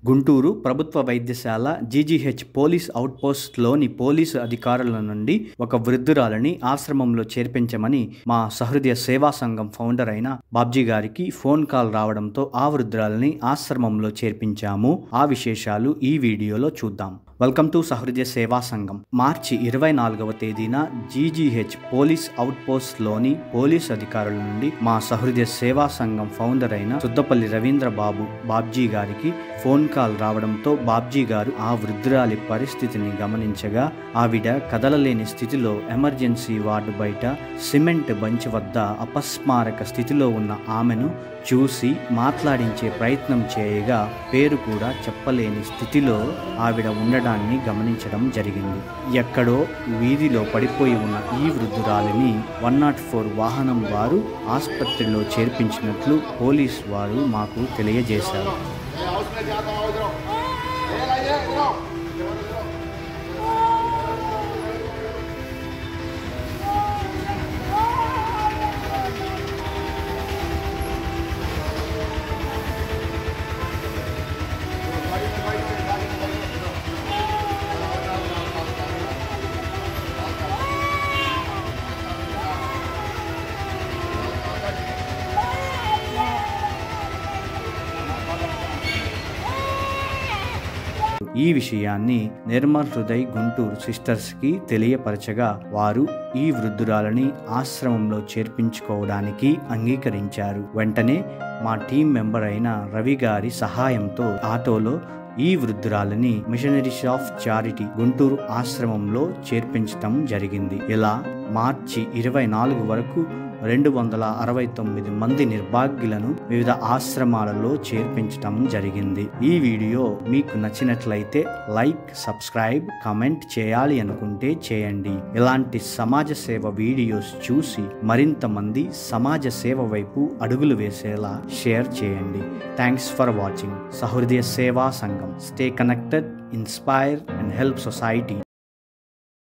గుంటూరు ప్రభుత్వ వైద్యశాల GGH police అవుట్పోస్ట్లోని police అధికారుల నుండి ఒక వృద్ధురాలిని ఆశ్రమంలో చేర్పించమని మా సహృదయ సేవా సంఘం ఫౌండర్ అయిన బాబ్జీ గారికి ఫోన్ కాల్ రావడంతో ఆ వృద్ధురాలిని ఆశ్రమంలో చేర్పించాము. ఆ విశేషాలు ఈ వీడియోలో చూద్దాం. వెల్కమ్ టు సహృదయ సేవా సంఘం. మార్చి 24వ తేదీన జీజీహెచ్ పోలీస్ అవుట్పోస్ట్లోని పోలీస్ అధికారుల నుండి మా సహృదయ సేవా సంఘం ఫౌండర్ అయిన సుద్దపల్లి రవీంద్ర బాబ్జీ గారికి ఫోన్ కాల్ రావడంతో బాబ్జీ గారు ఆ వృద్ధురాలి పరిస్థితిని గమనించగా ఆవిడ కదలలేని స్థితిలో ఎమర్జెన్సీ వార్డు బయట సిమెంట్ బంచ్ వద్ద అపస్మారక స్థితిలో ఉన్న ఆమెను చూసి మాట్లాడించే ప్రయత్నం చేయగా పేరు కూడా చెప్పలేని స్థితిలో ఆవిడ ఉండడాన్ని గమనించడం జరిగింది. ఎక్కడో వీధిలో పడిపోయి ఉన్న ఈ వృద్ధురాలిని 104 వాహనం వారు ఆసుపత్రిలో చేర్పించినట్లు పోలీసు వారు మాకు తెలియజేశారు. ఈ విషయాన్ని నిర్మల్ హృదయ్ గుంటూరు సిస్టర్స్కి తెలియపరచగా వారు ఈ వృద్ధురాలని ఆశ్రమంలో చేర్పించుకోవడానికి అంగీకరించారు. వెంటనే మా టీం మెంబర్ అయిన రవి గారి సహాయంతో ఆటోలో ఈ వృద్ధురాలని మిషనరీస్ ఆఫ్ చారిటీ గుంటూరు ఆశ్రమంలో చేర్పించటం జరిగింది. ఇలా మార్చి 24 వరకు 269 మంది నిర్భాగ్యులను వివిధ ఆశ్రమాలలో చేర్పించటం జరిగింది. ఈ వీడియో మీకు నచ్చినట్లయితే లైక్, సబ్స్క్రైబ్, కామెంట్ చేయాలి అనుకుంటే చేయండి. ఇలాంటి సమాజ సేవ వీడియోస్ చూసి మరింత మంది సమాజ సేవ వైపు అడుగులు వేసేలా షేర్ చేయండి. Thanks for watching. సహృదయ సేవా సంఘం. Stay connected, inspire and help society.